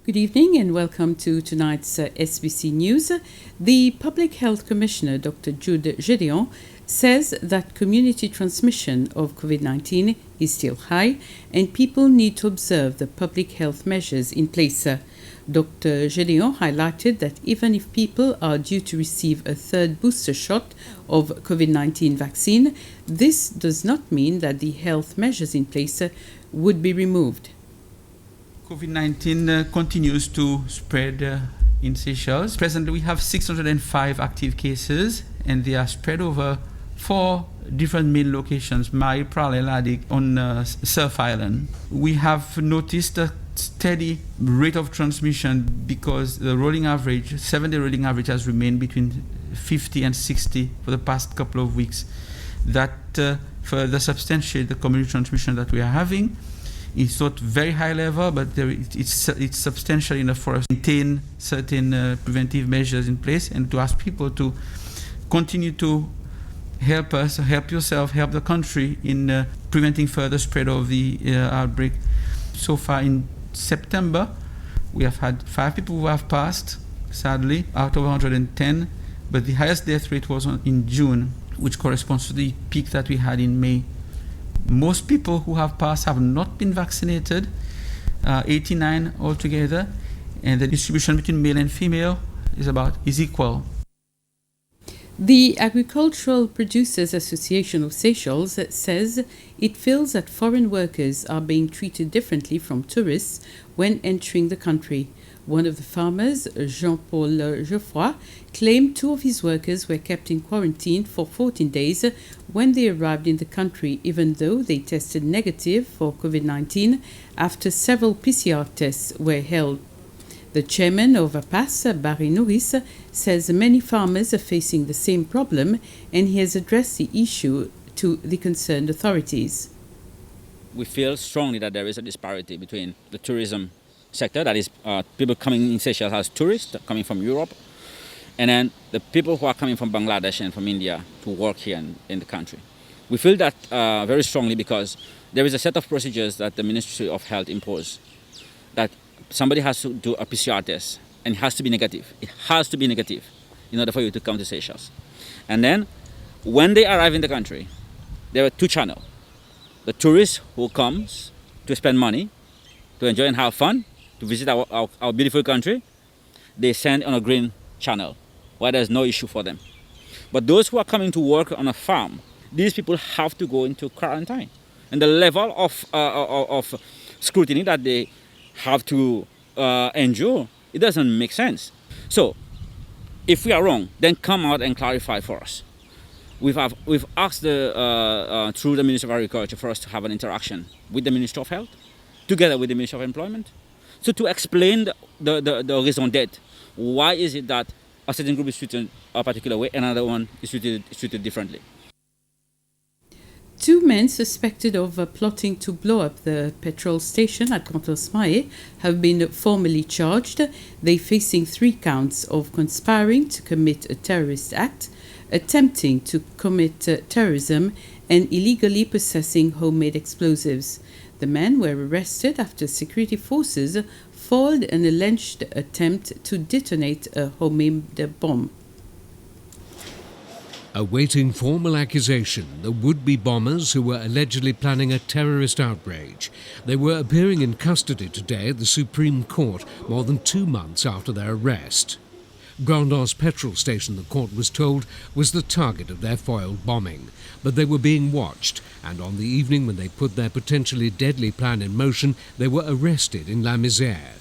Good evening and welcome to tonight's SBC News. The Public Health Commissioner, Dr. Jude Gédéon, says that community transmission of COVID-19 is still high and people need to observe the public health measures in place. Dr. Gédéon highlighted that even if people are due to receive a third booster shot of COVID-19 vaccine, this does not mean that the health measures in place would be removed. COVID-19 continues to spread in Seychelles. Presently, we have 605 active cases, and they are spread over 4 different main locations, Mai, Praslin, Ladik, on Surf Island. We have noticed a steady rate of transmission because the rolling average, 7-day rolling average, has remained between 50 and 60 for the past couple of weeks. That further substantiates the community transmission that we are having. It's not very high level, but it's substantial enough for us to maintain certain preventive measures in place and to ask people to continue to help us, help yourself, help the country in preventing further spread of the outbreak. So far in September, we have had 5 people who have passed, sadly, out of 110, but the highest death rate was in June, which corresponds to the peak that we had in May. Most people who have passed have not been vaccinated, 89 altogether, and the distribution between male and female is equal. The Agricultural Producers Association of Seychelles says it feels that foreign workers are being treated differently from tourists when entering the country. One of the farmers, Jean-Paul Geoffroy, claimed 2 of his workers were kept in quarantine for 14 days when they arrived in the country, even though they tested negative for COVID-19 after several PCR tests were held. The chairman of APAS, Barry Nouris, says many farmers are facing the same problem and he has addressed the issue to the concerned authorities. We feel strongly that there is a disparity between the tourism sector, that is people coming in Seychelles as tourists coming from Europe, and then the people who are coming from Bangladesh and from India to work here in the country. We feel that very strongly because there is a set of procedures that the Ministry of Health imposed, that somebody has to do a PCR test and it has to be negative. It has to be negative in order for you to come to Seychelles. And then when they arrive in the country, there are 2 channels. The tourist who comes to spend money, to enjoy and have fun, to visit our beautiful country, they send on a green channel where there's no issue for them. But those who are coming to work on a farm, these people have to go into quarantine. And the level of scrutiny that they have to endure, it doesn't make sense. So, if we are wrong, then come out and clarify for us. We've asked through the Ministry of Agriculture for us to have an interaction with the Ministry of Health, together with the Ministry of Employment, so to explain the raison d'etre. Why is it that a certain group is treated a particular way and another one is treated differently? 2 men suspected of plotting to blow up the petrol station at Contos-Mahé have been formally charged. They facing 3 counts of conspiring to commit a terrorist act, attempting to commit terrorism, and illegally possessing homemade explosives. The men were arrested after security forces foiled an alleged attempt to detonate a homemade bomb. Awaiting formal accusation, the would-be bombers who were allegedly planning a terrorist outrage. They were appearing in custody today at the Supreme Court more than 2 months after their arrest. Grandos petrol station, the court was told, was the target of their foiled bombing. But they were being watched, and on the evening when they put their potentially deadly plan in motion, they were arrested in La Misère.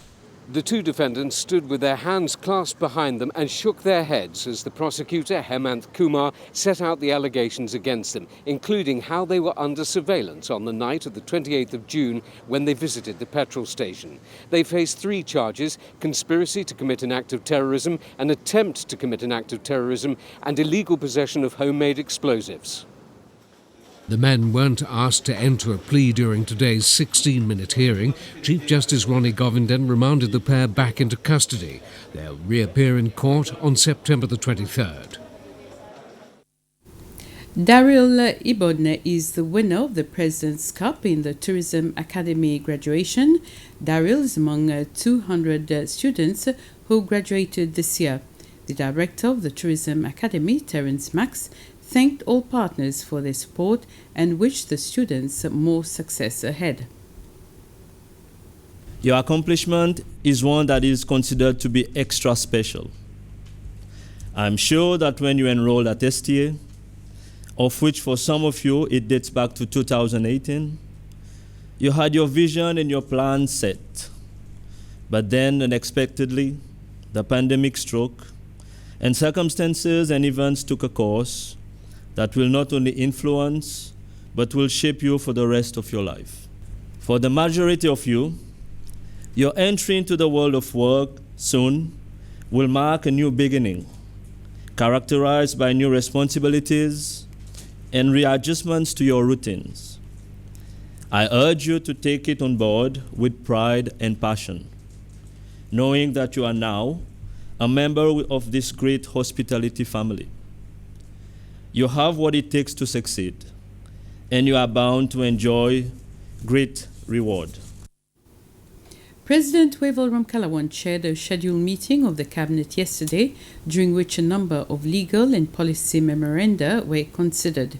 The 2 defendants stood with their hands clasped behind them and shook their heads as the prosecutor, Hemant Kumar, set out the allegations against them, including how they were under surveillance on the night of the 28th of June when they visited the petrol station. They face 3 charges: conspiracy to commit an act of terrorism, an attempt to commit an act of terrorism, and illegal possession of homemade explosives. The men weren't asked to enter a plea during today's 16-minute hearing. Chief Justice Ronnie Govinden remanded the pair back into custody. They'll reappear in court on September the 23rd. Daryl Ibon is the winner of the President's Cup in the Tourism Academy graduation. Daryl is among 200 students who graduated this year. The director of the Tourism Academy, Terence Max, thanked all partners for their support and wished the students more success ahead. Your accomplishment is one that is considered to be extra special. I'm sure that when you enrolled at STA, of which for some of you it dates back to 2018, you had your vision and your plan set. But then unexpectedly, the pandemic struck, and circumstances and events took a course that will not only influence, but will shape you for the rest of your life. For the majority of you, your entry into the world of work soon will mark a new beginning, characterized by new responsibilities and readjustments to your routines. I urge you to take it on board with pride and passion, knowing that you are now a member of this great hospitality family. You have what it takes to succeed, and you are bound to enjoy great reward. President Wavel Ramkalawan chaired a scheduled meeting of the Cabinet yesterday, during which a number of legal and policy memoranda were considered.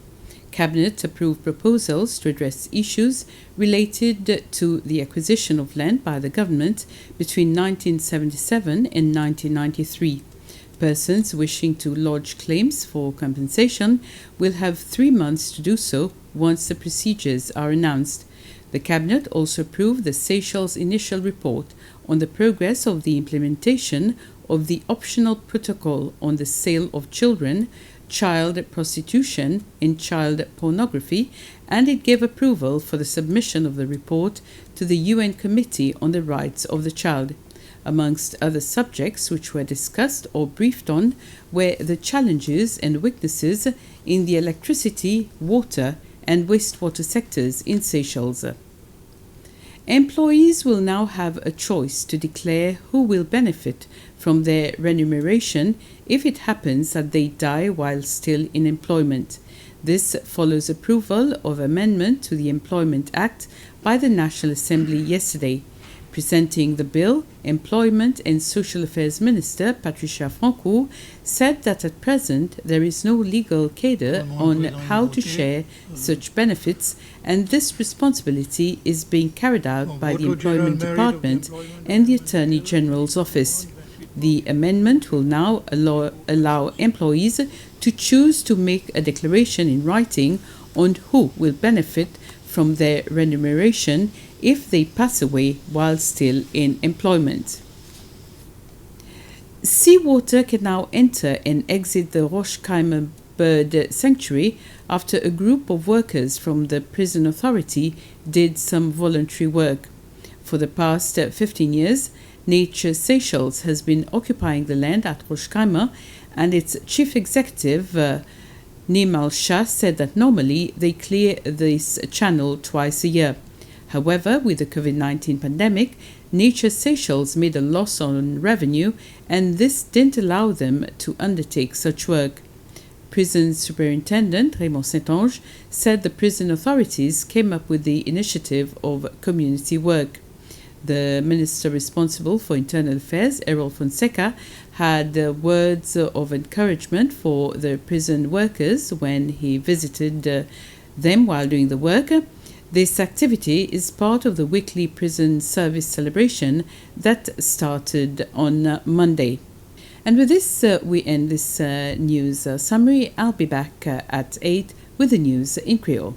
Cabinet approved proposals to address issues related to the acquisition of land by the government between 1977 and 1993. Persons wishing to lodge claims for compensation will have 3 months to do so once the procedures are announced. The Cabinet also approved the Seychelles initial report on the progress of the implementation of the optional protocol on the sale of children, child prostitution, and child pornography, and it gave approval for the submission of the report to the UN Committee on the Rights of the Child. Amongst other subjects which were discussed or briefed on were the challenges and weaknesses in the electricity, water, and wastewater sectors in Seychelles. Employees will now have a choice to declare who will benefit from their remuneration if it happens that they die while still in employment. This follows approval of amendment to the Employment Act by the National Assembly yesterday. Presenting the bill, Employment and Social Affairs Minister Patricia Francourt said that at present there is no legal cadre on how to share such benefits, and this responsibility is being carried out by the Employment Department and the Attorney General's Office. The amendment will now allow employees to choose to make a declaration in writing on who will benefit from their remuneration if they pass away while still in employment. Seawater can now enter and exit the Rochkheimer Bird Sanctuary after a group of workers from the prison authority did some voluntary work. For the past 15 years, Nature Seychelles has been occupying the land at Rochkheimer, and its chief executive, Nimal Shah, said that normally they clear this channel twice a year. However, with the COVID-19 pandemic, Nature Seychelles made a loss on revenue, and this didn't allow them to undertake such work. Prison Superintendent Raymond Saint-Ange said the prison authorities came up with the initiative of community work. The minister responsible for internal affairs, Errol Fonseca, had words of encouragement for the prison workers when he visited them while doing the work. This activity is part of the weekly prison service celebration that started on Monday. And with this, we end this news summary. I'll be back at 8 with the news in Creole.